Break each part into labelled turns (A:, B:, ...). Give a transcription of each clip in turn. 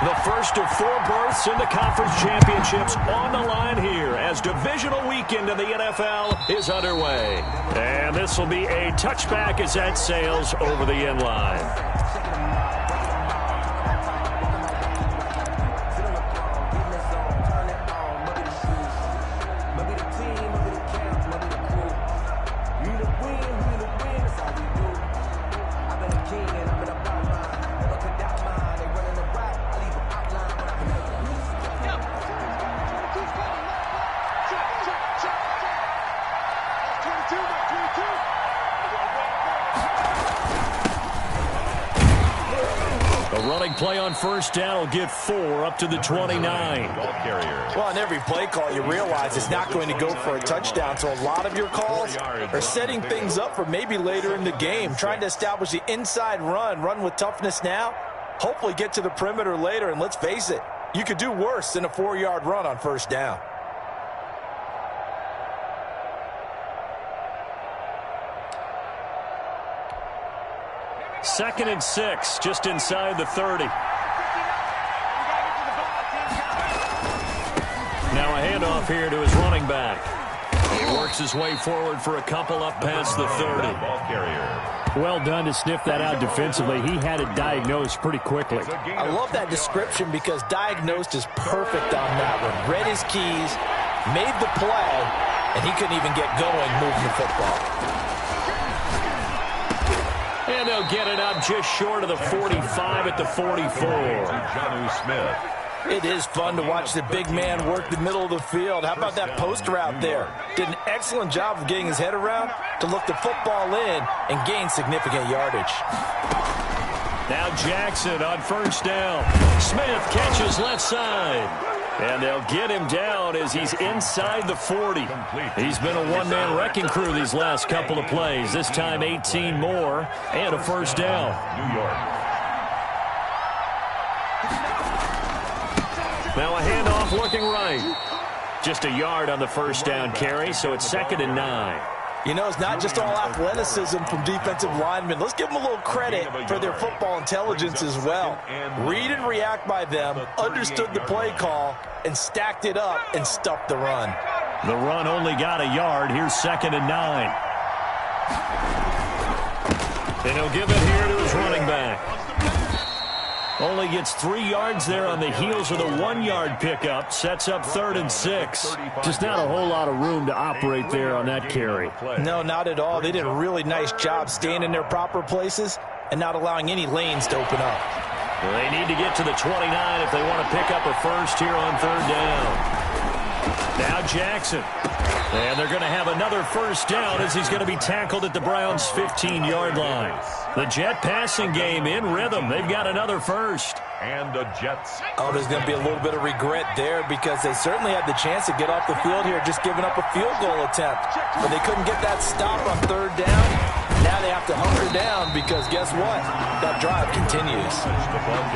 A: The first of 4 berths in the conference championships on the line here as divisional weekend in the NFL is underway. And this will be a touchback as that sails over the end line. Play on first down will get 4 up to the 29.
B: Well, on every play call, you realize it's not going to go for a touchdown, so a lot of your calls are setting things up for maybe later in the game, trying to establish the inside run with toughness now, hopefully get to the perimeter later, and let's face it, you could do worse than a 4-yard run on first down.
A: Second and 6, just inside the 30. Now a handoff here to his running back. He works his way forward for a couple up past the 30.
C: Well done to sniff that out defensively. He had it diagnosed pretty quickly.
B: I love that description because diagnosed is perfect on that one. Read his keys, made the play, and he couldn't even get going moving the football.
A: And they'll get it up just short of the 45 at the 44.
B: It is fun to watch the big man work the middle of the field. How about that post route there? Did an excellent job of getting his head around to look the football in and gain significant yardage.
A: Now Jackson on first down. Smith catches left side. And they'll get him down as he's inside the 40. He's been a one-man wrecking crew these last couple of plays. This time 18 more and a first down. New York. Now a handoff looking right. Just a yard on the first down carry, so it's 2nd and 9.
B: You know, it's not just all athleticism from defensive linemen. Let's give them a little credit for their football intelligence as well. Read and react by them, understood the play call, and stacked it up and stuffed the run.
A: The run only got a yard. Here's 2nd and 9. And he'll give it here to his running back. Only gets 3 yards there on the heels of the 1-yard pickup. Sets up 3rd and 6.
C: Just not a whole lot of room to operate there on that carry.
B: No, not at all. They did a really nice job staying in their proper places and not allowing any lanes to open up.
A: Well, they need to get to the 29 if they want to pick up a first here on 3rd down. Now Jackson. And they're going to have another first down as he's going to be tackled at the Browns' 15-yard line. The Jet passing game in rhythm. They've got another first.
D: And the Jets.
B: Oh, there's going to be a little bit of regret there because they certainly had the chance to get off the field here, just giving up a field goal attempt. But they couldn't get that stop on 3rd down. Now they have to hunker down because guess what? That drive continues.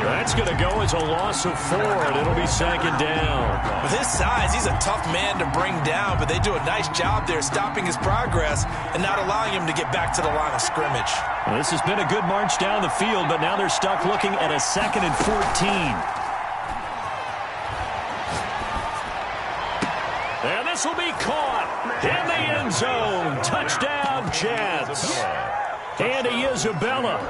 A: That's going to go as a loss of 4, and it'll be 2nd down.
B: With his size, he's a tough man to bring down, but they do a nice job there stopping his progress and not allowing him to get back to the line of scrimmage.
A: Well, this has been a good march down the field, but now they're stuck looking at a 2nd and 14. And this will be caught in the end zone. Touchdown, Jets. Andy Isabella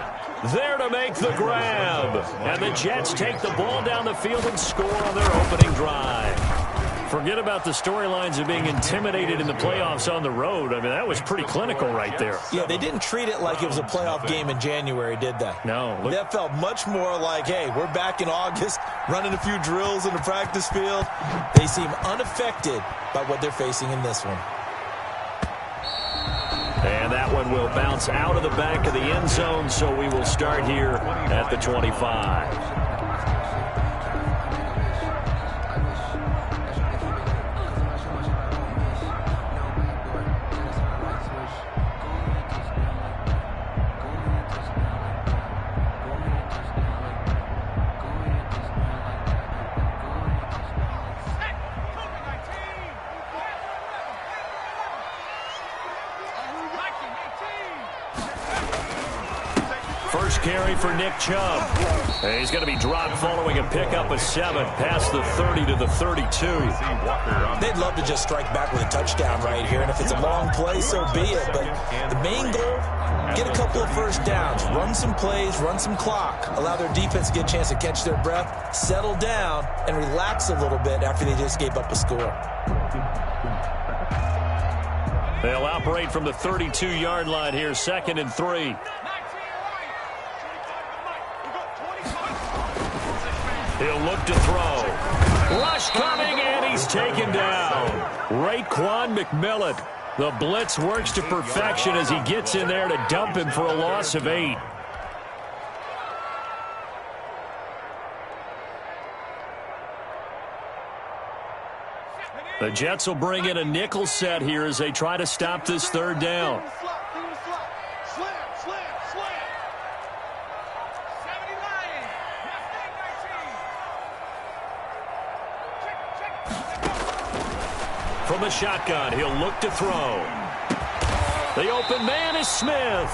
A: there to make the grab. And the Jets take the ball down the field and score on their opening drive. Forget about the storylines of being intimidated in the playoffs on the road. I mean, that was pretty clinical right there.
B: Yeah, they didn't treat it like it was a playoff game in January, did they?
A: No.
B: That felt much more like, hey, we're back in August, running a few drills in the practice field. They seem unaffected by what they're facing in this one.
A: And that one will bounce out of the back of the end zone, so we will start here at the 25. carry for Nick Chubb. And he's going to be dropped following a pickup of 7 past the 30 to the 32.
B: They'd love to just strike back with a touchdown right here, and if it's a long play, so be it. But the main goal, get a couple of first downs, run some plays, run some clock, allow their defense to get a chance to catch their breath, settle down, and relax a little bit after they just gave up a score.
A: They'll operate from the 32-yard line here, 2nd and 3. He'll look to throw. Rush coming, and he's taken down. Raekwon McMillan. The blitz works to perfection as he gets in there to dump him for a loss of 8. The Jets will bring in a nickel set here as they try to stop this 3rd down. From the shotgun, he'll look to throw. The open man is Smith.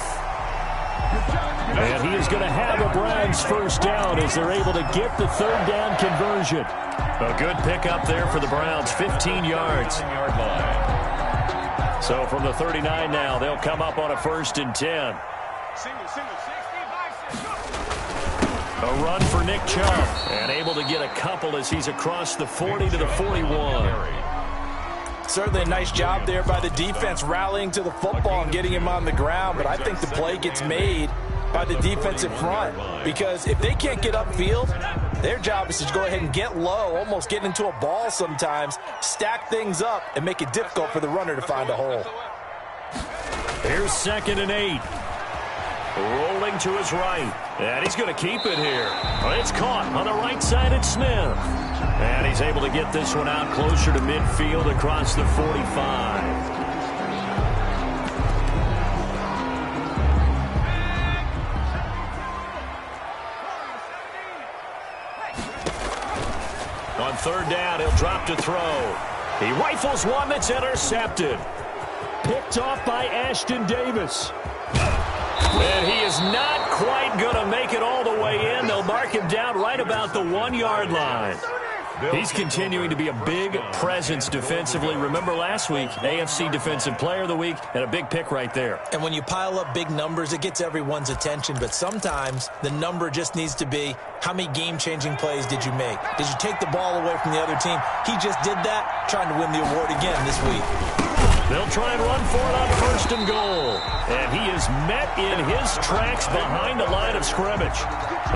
A: And he is going to have a Browns first down as they're able to get the 3rd down conversion. A good pickup there for the Browns, 15 yards. So from the 39 now, they'll come up on a 1st and 10. A run for Nick Chubb, and able to get a couple as he's across the 40 to the 41.
B: Certainly a nice job there by the defense rallying to the football and getting him on the ground, but I think the play gets made by the defensive front, because if they can't get upfield, their job is to go ahead and get low, almost get into a ball sometimes, stack things up, and make it difficult for the runner to find a hole.
A: Here's 2nd and 8. Rolling to his right, and he's going to keep it here. It's caught on the right side at Smith. And he's able to get this one out closer to midfield across the 45. On 3rd down, he'll drop to throw. He rifles one that's intercepted. Picked off by Ashton Davis. And he is not quite going to make it all the way in. They'll mark him down right about the 1-yard line. He's continuing to be a big presence defensively. Remember last week, AFC Defensive Player of the Week, and a big pick right there.
B: And when you pile up big numbers, it gets everyone's attention. But sometimes the number just needs to be, how many game-changing plays did you make? Did you take the ball away from the other team? He just did that, trying to win the award again this week.
A: They'll try and run for it on 1st and goal. And he is met in his tracks behind the line of scrimmage.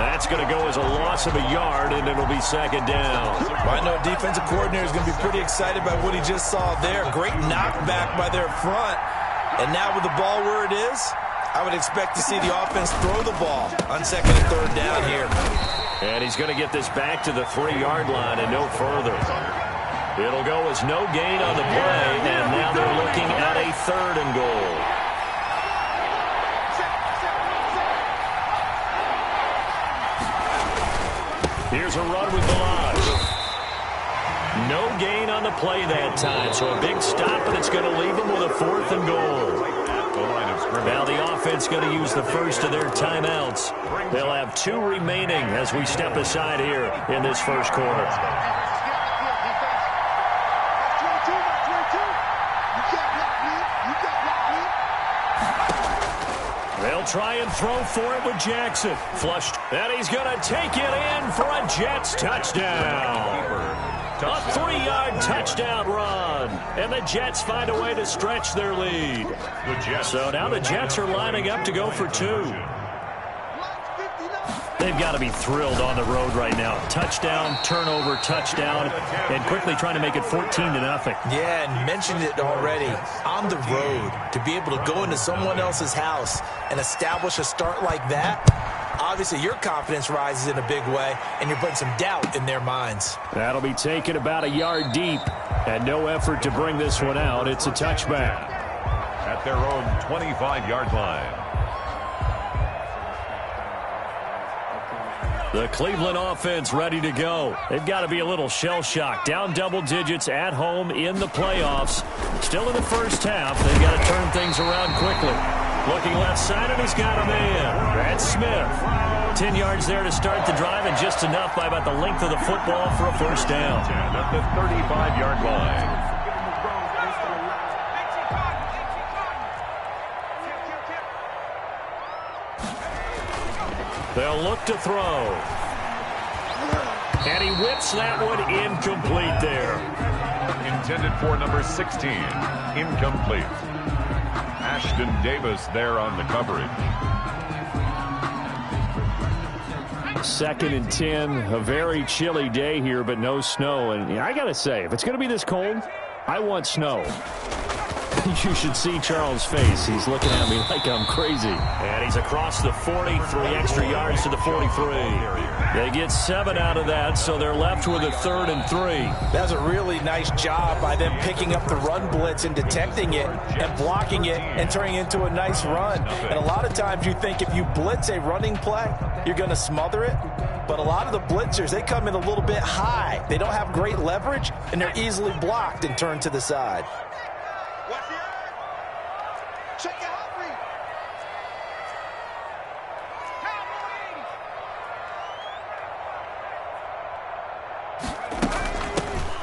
A: That's going to go as a loss of a yard, and it'll be 2nd down.
B: Well, I know defensive coordinator is going to be pretty excited by what he just saw there. Great knockback by their front. And now with the ball where it is, I would expect to see the offense throw the ball on 2nd and 3rd down here.
A: And he's going to get this back to the 3-yard line and no further. It'll go as no gain on the play, and now they're looking at a 3rd and goal. Here's a run with Balazs. No gain on the play that time, so a big stop, and it's going to leave them with a 4th and goal. Now the offense going to use the first of their timeouts. They'll have 2 remaining as we step aside here in this first quarter. They'll try and throw for it with Jackson. Flushed. And he's going to take it in for a Jets touchdown. A 3-yard touchdown run. And the Jets find a way to stretch their lead. So now the Jets are lining up to go for 2. They've got to be thrilled on the road right now. Touchdown, turnover, touchdown, and quickly trying to make it 14-0.
B: Yeah, and mentioned it already. On the road, to be able to go into someone else's house and establish a start like that, obviously your confidence rises in a big way, and you're putting some doubt in their minds.
A: That'll be taken about a yard deep, and no effort to bring this one out. It's a touchback.
D: At their own 25-yard line.
A: The Cleveland offense ready to go. They've got to be a little shell-shocked. Down double digits at home in the playoffs. Still in the first half. They've got to turn things around quickly. Looking left side, and he's got a man. That's Smith. 10 yards there to start the drive, and just enough by about the length of the football for a first down.
D: At the 35-yard line.
A: They'll look to throw. And he whips that one incomplete there.
D: Intended for number 16. Incomplete. Ashton Davis there on the coverage.
C: 2nd and 10. A very chilly day here, but no snow. And I got to say, if it's going to be this cold, I want snow. You should see Charles' face. He's looking at me like I'm crazy.
A: And he's across the 40, 3 extra yards to the 43. They get 7 out of that, so they're left with a 3rd and 3.
B: That was a really nice job by them picking up the run blitz and detecting it and blocking it and turning it into a nice run. And a lot of times you think if you blitz a running play, you're going to smother it. But a lot of the blitzers, they come in a little bit high. They don't have great leverage, and they're easily blocked and turned to the side.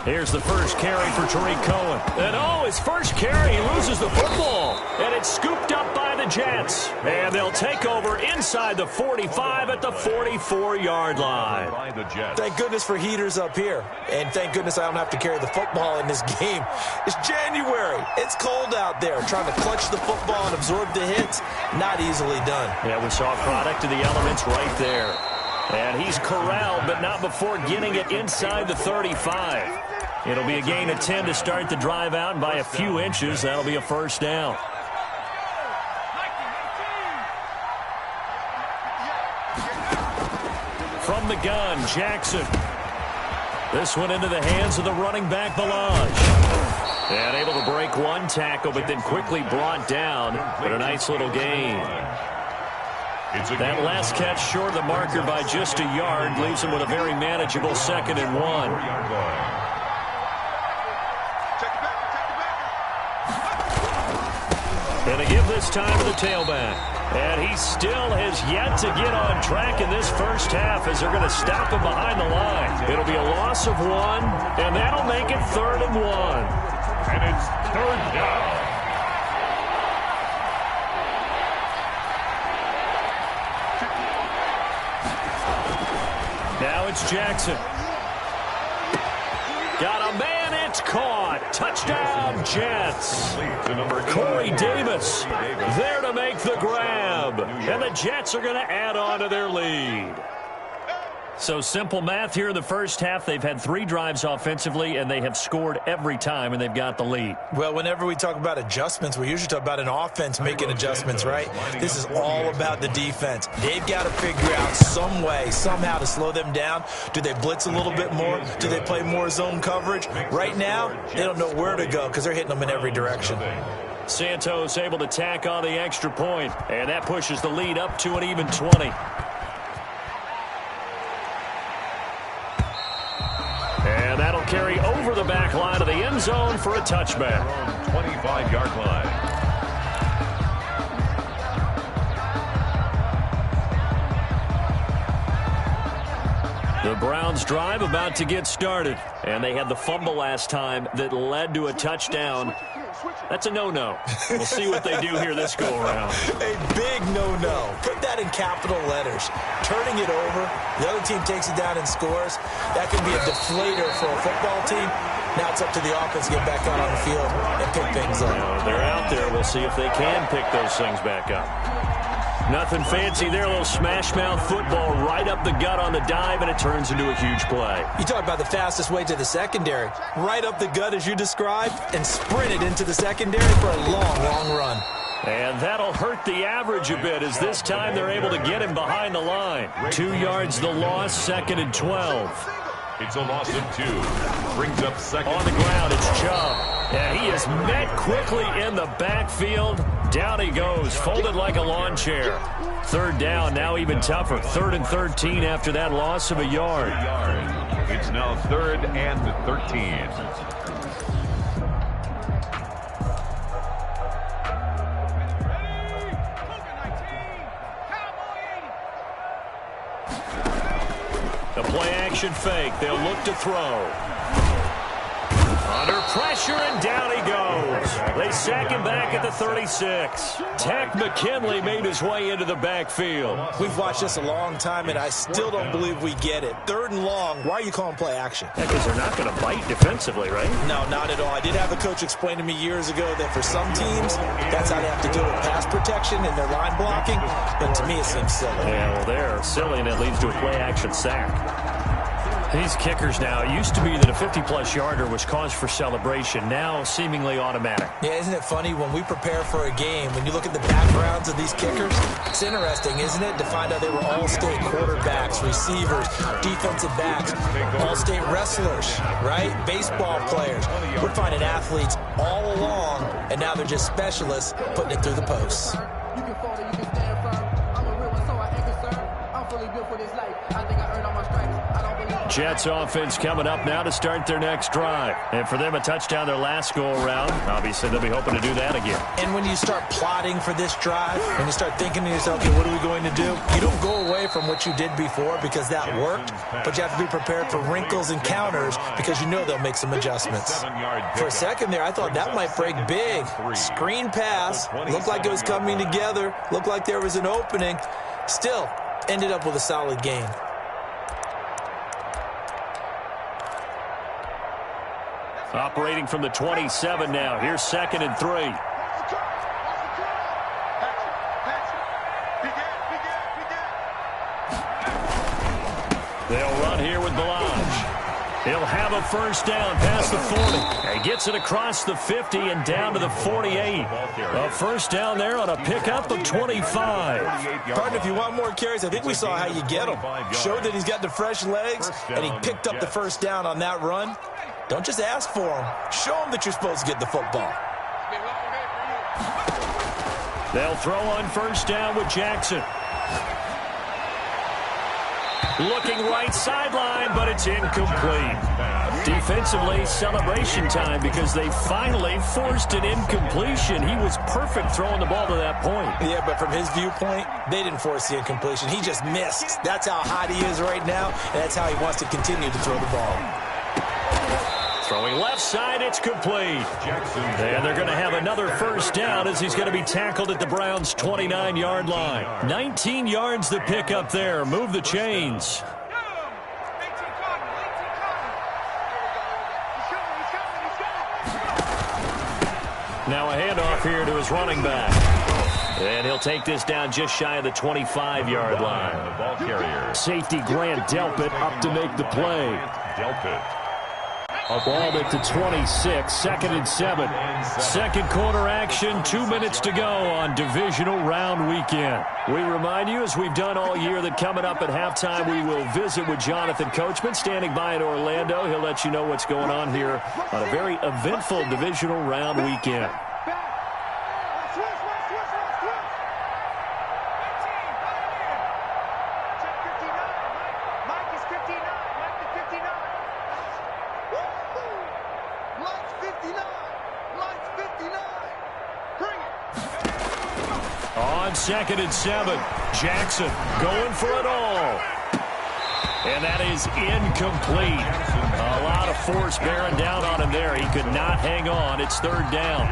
A: Here's the first carry for Tariq Cohen. And oh, his first carry, he loses the football. And it's scooped up by the Jets. And they'll take over inside the 45 at the 44-yard line.
B: Thank goodness for heaters up here. And thank goodness I don't have to carry the football in this game. It's January. It's cold out there. Trying to clutch the football and absorb the hits, not easily done.
A: Yeah, we saw a product of the elements right there. And he's corralled, but not before getting it inside the 35. It'll be a gain of 10 to start the drive out, and by a few inches, that'll be a first down. From the gun, Jackson. This one into the hands of the running back, Balaj. And able to break one tackle, but then quickly brought down. But a nice little gain. That last catch short of the marker by just a yard leaves him with a very manageable 2nd and 1. And they give this time to the tailback. And he still has yet to get on track in this first half as they're going to stop him behind the line. It'll be a loss of 1, and that'll make it 3rd and 1.
D: And it's 3rd down.
A: Now it's Jackson. Got a man, it's caught. Touchdown, Jets. Corey Davis there to make the grab. And the Jets are going to add on to their lead. So simple math here in the first half. They've had 3 drives offensively, and they have scored every time, and they've got the lead.
B: Well, whenever we talk about adjustments, we usually talk about an offense making adjustments, right? This is all about the defense. They've got to figure out some way, somehow to slow them down. Do they blitz a little bit more? Do they play more zone coverage? Right now, they don't know where to go because they're hitting them in every direction.
A: Santos able to tack on the extra point, and that pushes the lead up to an even 20. And that'll carry over the back line of the end zone for a touchback.
D: 25-yard line.
A: The Browns drive about to get started. And they had the fumble last time that led to a touchdown. That's a no-no. We'll see what they do here this go-around.
B: A big no-no. Put that in capital letters. Turning it over, the other team takes it down and scores. That can be a deflator for a football team. Now it's up to the offense to get back out on the field and pick things up.
A: They're out there. We'll see if they can pick those things back up. Nothing fancy there. A little smash-mouth football right up the gut on the dive, and it turns into a huge play.
B: You talk about the fastest way to the secondary. Right up the gut as you described and sprinted into the secondary for a long, long run.
A: And that'll hurt the average a bit as this time they're able to get him behind the line. 2 yards the loss, 2nd and 12.
D: It's a loss of 2. Brings up 2nd.
A: On the ground, it's Chubb. And he is met quickly in the backfield. Down he goes, folded like a lawn chair. 3rd down, now even tougher. 3rd and 13 after that loss of a yard.
D: It's now 3rd and 13.
A: play-action fake. They'll look to throw. Under pressure, and down he goes. They sack him back at the 36. Tech McKinley made his way into the backfield.
B: We've watched this a long time, and I still don't believe we get it. 3rd and long, why are you calling play action?
A: Because they're not going to bite defensively, right?
B: No, not at all. I did have a coach explain to me years ago that for some teams, that's how they have to deal with pass protection and their line blocking. But to me, it seems silly.
A: Yeah, well, they're silly, and it leads to a play-action sack. These kickers now, it used to be that a 50-plus yarder was cause for celebration, now seemingly automatic.
B: Yeah, isn't it funny when we prepare for a game, when you look at the backgrounds of these kickers, it's interesting, isn't it, to find out they were all-state quarterbacks, receivers, defensive backs, all-state wrestlers, right? Baseball players. We're finding athletes all along, and now they're just specialists putting it through the posts.
E: You can fall or you can stand firm. I'm a real one, so I ain't concerned. I'm fully built for this life. I think I earned all my stripes. I don't believe.
A: Jets offense coming up now to start their next drive. And for them, a touchdown their last go-around. Obviously, they'll be hoping to do that again.
B: And when you start plotting for this drive, when you start thinking to yourself, okay, what are we going to do? You don't go away from what you did before because that worked, but you have to be prepared for wrinkles and counters because you know they'll make some adjustments. For a second there, I thought that might break big. Screen pass, looked like it was coming together, looked like there was an opening. Still, ended up with a solid game.
A: Operating from the 27 now. Here's 2nd and 3. They'll run here with Balaj. He'll have a first down past the 40. He gets it across the 50 and down to the 48. A first down there on a pickup of 25.
B: Partner, if you want more carries, I think we saw how you get them. Showed that he's got the fresh legs, and he picked up the first down on that run. Don't just ask for them. Show them that you're supposed to get the football.
A: They'll throw on first down with Jackson. Looking right sideline, but it's incomplete. Defensively, celebration time because they finally forced an incompletion. He was perfect throwing the ball to that point.
B: Yeah, but from his viewpoint, they didn't force the incompletion. He just missed. That's how hot he is right now, and that's how he wants to continue to throw the ball.
A: Throwing left side, it's complete. And they're going to have another first down as he's going to be tackled at the Browns' 29-yard line. 19 yards to pick up there. Move the chains. Now a handoff here to his running back. And he'll take this down just shy of the 25-yard line. Safety Grant Delpit up to make the play. Ball at the 26, 2nd and 7. Second quarter action, 2 minutes to go on divisional round weekend. We remind you, as we've done all year, that coming up at halftime, we will visit with Jonathan Coachman, standing by in Orlando. He'll let you know what's going on here on a very eventful divisional round weekend. On 2nd and 7, Jackson going for it all. And that is incomplete. A lot of force bearing down on him there. He could not hang on. It's 3rd down.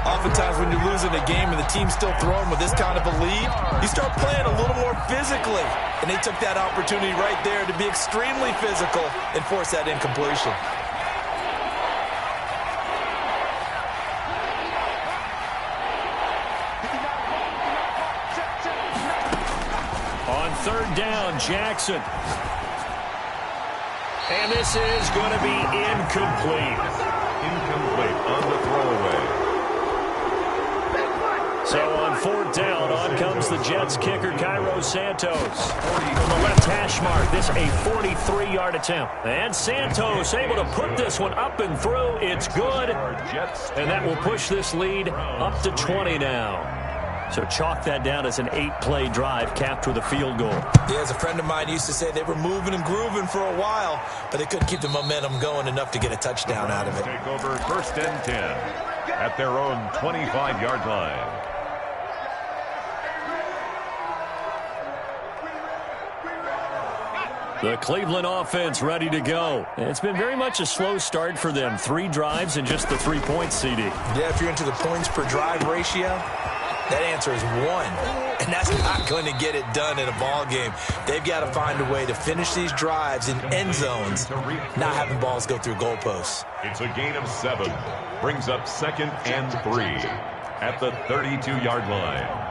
B: Oftentimes when you're losing a game and the team's still throwing with this kind of a lead, you start playing a little more physically. And they took that opportunity right there to be extremely physical and force that incompletion.
A: On 3rd down, Jackson. And this is going to be incomplete.
D: Incomplete on the throwaway.
A: So on 4th down, on comes the Jets kicker, Cairo Santos. From the left hash mark, this a 43-yard attempt. And Santos able to put this one up and through. It's good. And that will push this lead up to 20 now. So chalk that down as an 8-play drive capped with a field goal.
B: Yeah, as a friend of mine used to say, they were moving and grooving for a while, but they couldn't keep the momentum going enough to get a touchdown out of it.
D: Take over 1st and 10 at their own 25-yard line.
A: The Cleveland offense ready to go. It's been very much a slow start for them. 3 drives and just the 3 points, CD.
B: Yeah, if you're into the points per drive ratio, that answer is 1. And that's not going to get it done in a ball game. They've got to find a way to finish these drives in end zones, not having balls go through goalposts.
D: It's a gain of 7. Brings up 2nd and 3 at the 32-yard line.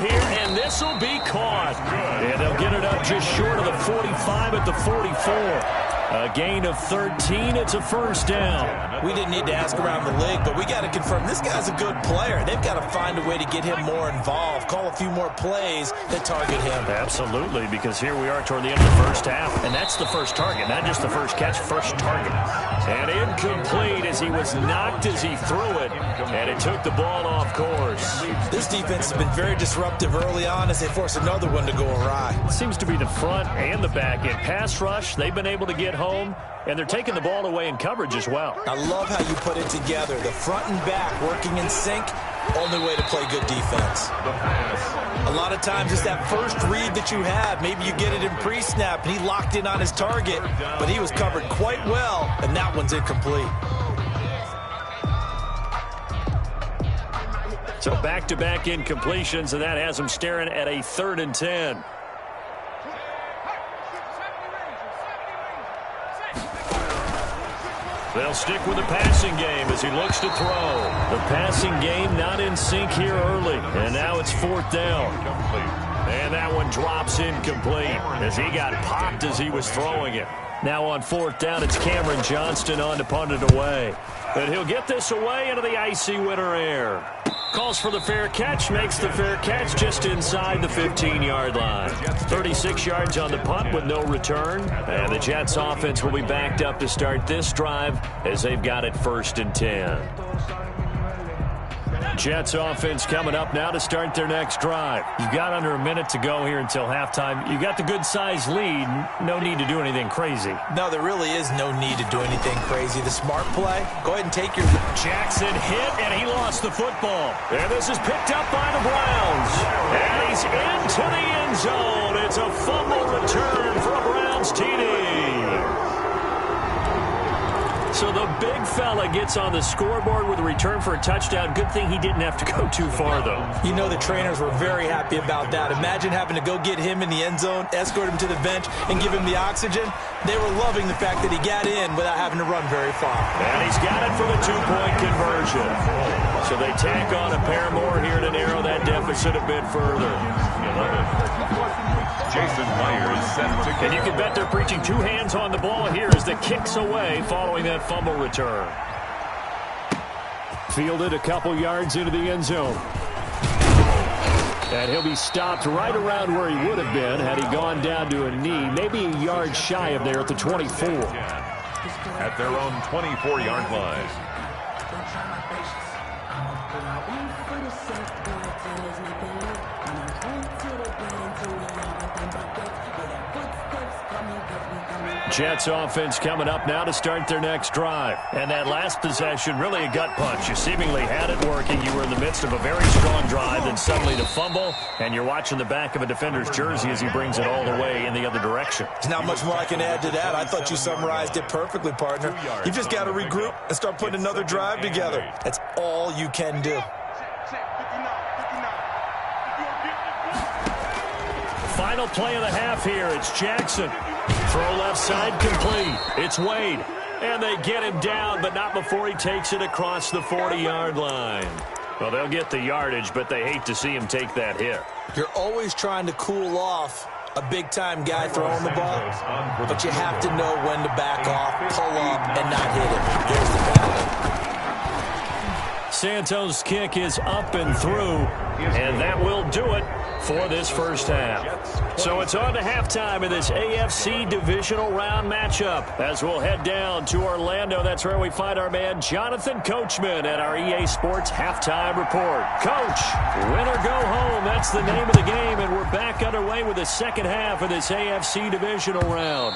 A: Here, and this will be caught. And they'll get it up just short of the 45 at the 44. A gain of 13. It's a first down.
B: We didn't need to ask around the league, but we got to confirm this guy's a good player. They've got to find a way to get him more involved, call a few more plays that target him.
A: Absolutely, because here we are toward the end of the first half, and that's the first target, not just the first catch, first target. And incomplete as he was knocked as he threw it, and it took the ball off course.
B: This defense has been very disruptive early on as they force another one to go awry.
A: It seems to be the front and the back end. Pass rush, they've been able to get home, and they're taking the ball away in coverage as well.
B: I love how you put it together. The front and back working in sync, only way to play good defense. A lot of times it's that first read that you have. Maybe you get it in pre-snap, and he locked in on his target, but he was covered quite well, and that one's incomplete.
A: So back-to-back incompletions, and that has him staring at a 3rd and 10. They'll stick with the passing game as he looks to throw. The passing game not in sync here early, and now it's 4th down. And that one drops incomplete as he got popped as he was throwing it. Now on 4th down, it's Cameron Johnston on to punt it away. But he'll get this away into the icy winter air. Calls for the fair catch, makes the fair catch just inside the 15-yard line. 36 yards on the punt with no return. And the Jets offense will be backed up to start this drive as they've got it 1st and 10. Jets offense coming up now to start their next drive. You've got under a minute to go here until halftime. You got the good-sized lead. No need to do anything crazy.
B: No, there really is no need to do anything crazy. The smart play, go ahead and take your...
A: Jackson hit, and he lost the football. And this is picked up by the Browns. And he's into the end zone. It's a fumble return for a Browns TD. So the big fella gets on the scoreboard with a return for a touchdown. Good thing he didn't have to go too far, though.
B: You know the trainers were very happy about that. Imagine having to go get him in the end zone, escort him to the bench, and give him the oxygen. They were loving the fact that he got in without having to run very far.
A: And he's got it for the 2-point conversion. So they tack on a pair more here to narrow that deficit a bit further.
D: Jason Myers set to kick.
A: And you can bet they're preaching 2 hands on the ball here as the kick's away following that fumble return. Fielded a couple yards into the end zone. And he'll be stopped right around where he would have been had he gone down to a knee, maybe a yard shy of there at the 24.
D: At their own 24-yard line.
A: Jets offense coming up now to start their next drive. And that last possession, really a gut punch. You seemingly had it working. You were in the midst of a very strong drive, then suddenly the fumble, and you're watching the back of a defender's jersey as he brings it all the way in the other direction.
B: There's not much more I can add to that. I thought you summarized it perfectly, partner. You just got to regroup and start putting another drive together. That's all you can do.
A: Final play of the half here. It's Jackson. Throw left side complete. It's Wade. And they get him down, but not before he takes it across the 40-yard line. Well, they'll get the yardage, but they hate to see him take that hit.
B: You're always trying to cool off a big-time guy throwing the ball, but you have to know when to back off, pull up, and not hit him. There's the penalty.
A: Santos' kick is up and through, and that will do it for this first half. So it's on to halftime in this AFC divisional round matchup as we'll head down to Orlando. That's where we find our man Jonathan Coachman at our EA Sports Halftime Report. Coach, win or go home, that's the name of the game, and we're back underway with the second half of this AFC divisional round.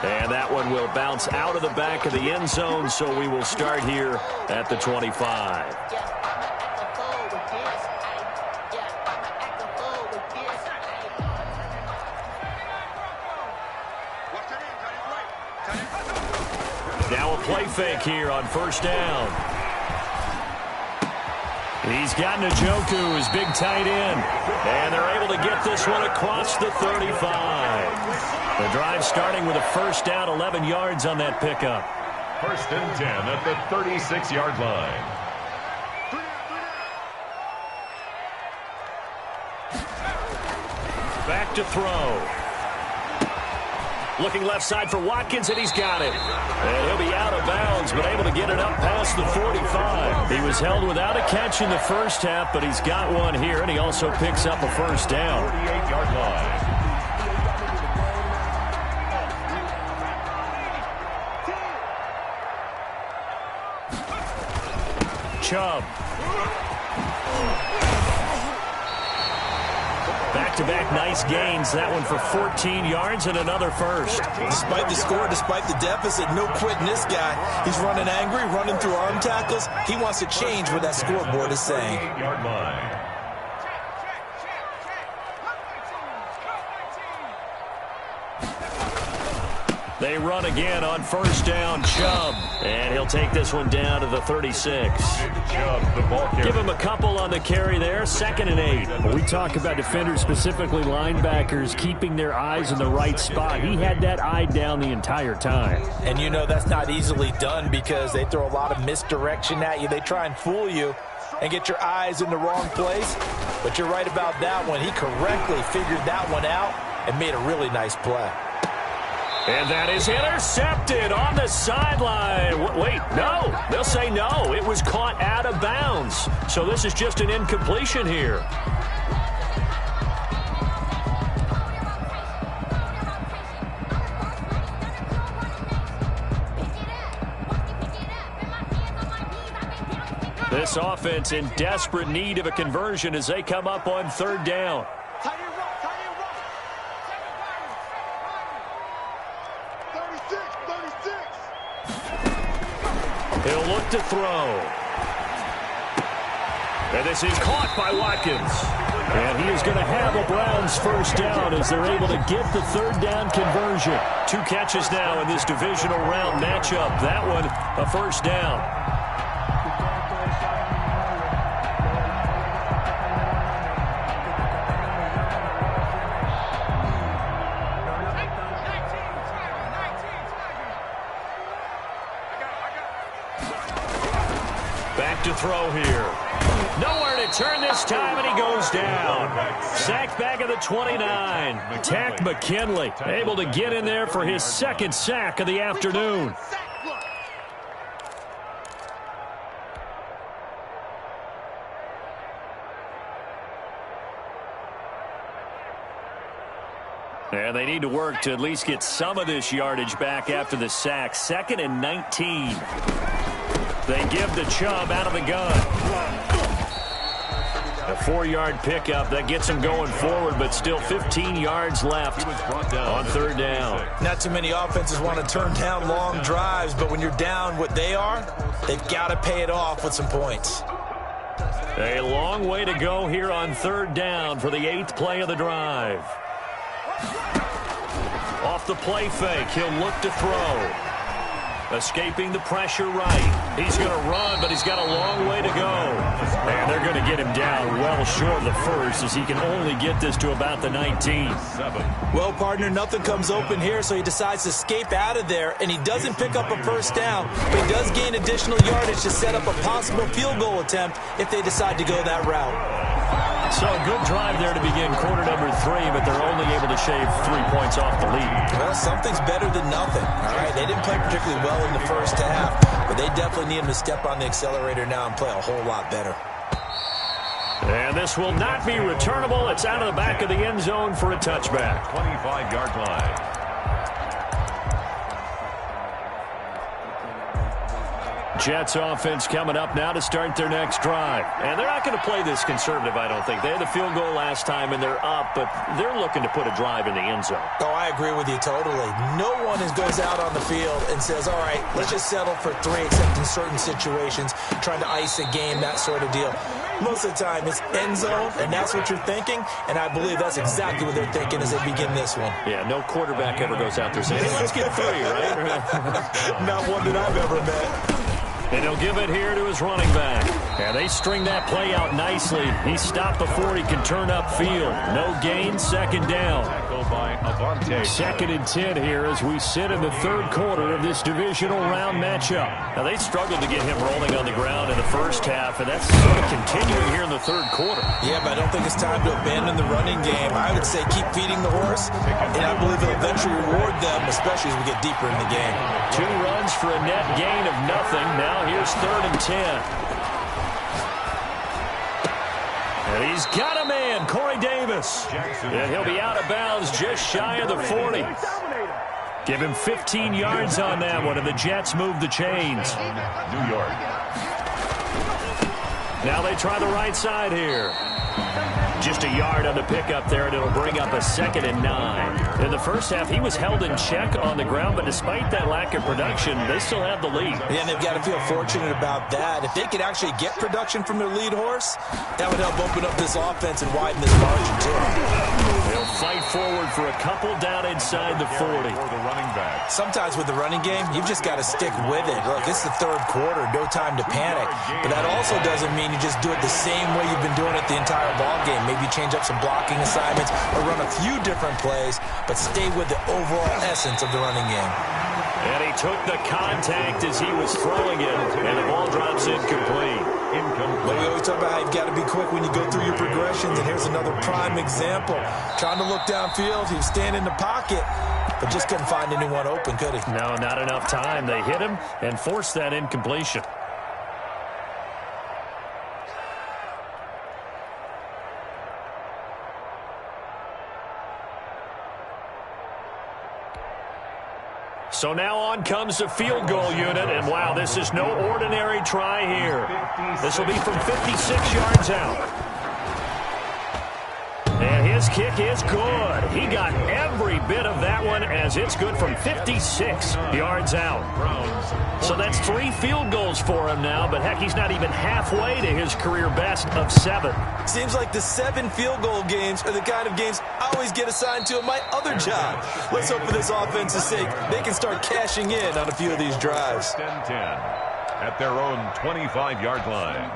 A: And that one will bounce out of the back of the end zone, so we will start here at the 25. Now a play fake here on first down. He's got Njoku, his big tight end. And they're able to get this one across the 35. The drive starting with a first down, 11 yards on that pickup.
D: First and 10 at the 36-yard line.
A: Back to throw. Looking left side for Watkins, and he's got it. And he'll be out of bounds, but able to get it up past the 45. He was held without a catch in the first half, but he's got one here, and he also picks up a first down.
D: 48-yard line.
A: Chubb. Back-to-back nice gains. That one for 14 yards and another first.
B: Despite the score, despite the deficit, no quitting this guy. He's running angry, running through arm tackles. He wants to change what that scoreboard is saying.
D: 48-yard line.
A: They run again on first down, Chubb. And he'll take this one down to the 36.
D: Chubb, the ball carrier.
A: Give him a couple on the carry there, 2nd and 8.
C: We talk about defenders, specifically linebackers, keeping their eyes in the right spot. He had that eye down the entire time.
B: And you know that's not easily done because they throw a lot of misdirection at you. They try and fool you and get your eyes in the wrong place. But you're right about that one. He correctly figured that one out and made a really nice play.
A: And that is intercepted on the sideline. Wait, no. They'll say no. It was caught out of bounds. So this is just an incompletion here. This offense in desperate need of a conversion as they come up on third down. He'll look to throw. And this is caught by Watkins. And he is going to have a Browns first down as they're able to get the third down conversion. 2 catches now in this divisional round matchup. That one, a first down. To throw here. Nowhere to turn this time, and he goes down. Sacked back at the 29. Tack McKinley able to get in there for his 2nd sack of the afternoon. And they need to work to at least get some of this yardage back after the sack. 2nd and 19. They give the Chubb out of the gun. A 4-yard pickup. That gets them going forward, but still 15 yards left on third down.
B: Not too many offenses want to turn down long drives, but when you're down what they are, they've got to pay it off with some points.
A: A long way to go here on third down for the 8th play of the drive. Off the play fake, he'll look to throw. Escaping the pressure right. He's going to run, but he's got a long way to go. And they're going to get him down well short of the first as he can only get this to about the 19.
B: Well, partner, nothing comes open here, so he decides to escape out of there, and he doesn't pick up a first down, but he does gain additional yardage to set up a possible field goal attempt if they decide to go that route.
A: So a good drive there to begin quarter number 3, but they're only able to shave 3 points off the lead.
B: Well, something's better than nothing. All right, they didn't play particularly well in the first half, but they definitely need him to step on the accelerator now and play a whole lot better.
A: And this will not be returnable. It's out of the back of the end zone for a touchback.
D: 25-yard line.
A: Jets offense coming up now to start their next drive. And they're not going to play this conservative, I don't think. They had the field goal last time, and they're up, but they're looking to put a drive in the end zone.
B: Oh, I agree with you totally. No one goes out on the field and says, all right, let's just settle for 3, except in certain situations, trying to ice a game, that sort of deal. Most of the time, it's end zone, and that's what you're thinking, and I believe that's exactly what they're thinking as they begin this one.
A: Yeah, no quarterback ever goes out there saying, hey, let's get 3, right?
B: Not one that I've ever met.
A: And he'll give it here to his running back. And they string that play out nicely. He stopped before he can turn upfield. No gain, second down. Second and 10 here as we sit in the third quarter of this divisional round matchup. Now, they struggled to get him rolling on the ground in the first half, and that's sort of continuing here in the third quarter.
B: Yeah, but I don't think it's time to abandon the running game. I would say keep feeding the horse, and I believe it'll eventually reward them, especially as we get deeper in the game.
A: 2 runs for a net gain of nothing. Now here's third and 10. And he's got a man, Corey Davis. And he'll be out of bounds just shy of the 40. Give him 15 yards on that one, and the Jets move the chains.
D: New York.
A: Now they try the right side here. Just a yard on the pickup there, and it'll bring up a 2nd and 9. In the first half, he was held in check on the ground, but despite that lack of production, they still have the lead.
B: Yeah, and they've got to feel fortunate about that. If they could actually get production from their lead horse, that would help open up this offense and widen this margin, too.
A: They'll fight forward for a couple down inside the 40.
B: Sometimes with the running game, you've just got to stick with it. Look, it's the third quarter, no time to panic. But that also doesn't mean you just do it the same way you've been doing it the entire ball game. Maybe change up some blocking assignments or run a few different plays, but stay with the overall essence of the running game.
A: And he took the contact as he was throwing it, and the ball drops incomplete.
B: But we always talk about how you've got to be quick when you go through your progressions, and here's another prime example. Trying to look downfield, he was standing in the pocket, but just couldn't find anyone open, could he?
A: No, not enough time. They hit him and forced that incompletion. So now on comes the field goal unit, and wow, this is no ordinary try here. This will be from 56 yards out. And his kick is good. He got every bit of that one as it's good from 56 yards out. So that's 3 field goals for him now, but heck, he's not even halfway to his career best of 7.
B: Seems like the 7 field goal games are the kind of games I always get assigned to in my other job. Let's hope for this offense's sake they can start cashing in on a few of these drives.
D: 10-10 at their own 25-yard line.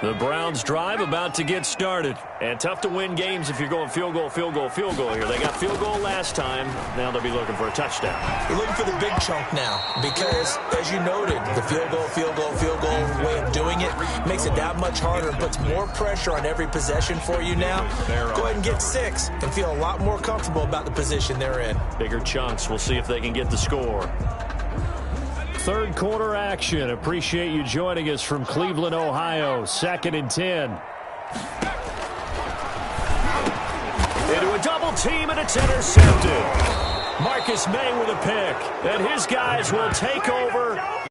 A: The Browns drive about to get started. And tough to win games if you're going field goal, field goal, field goal here. They got field goal last time. Now they'll be looking for a touchdown.
B: You're looking for the big chunk now because, as you noted, the field goal way of doing it makes it that much harder and puts more pressure on every possession for you now. Go ahead and get 6 and feel a lot more comfortable about the position they're in.
A: Bigger chunks. We'll see if they can get the score. Third quarter action. Appreciate you joining us from Cleveland, Ohio. 2nd and 10. Into a double team, and it's intercepted. Marcus May with a pick. And his guys will take over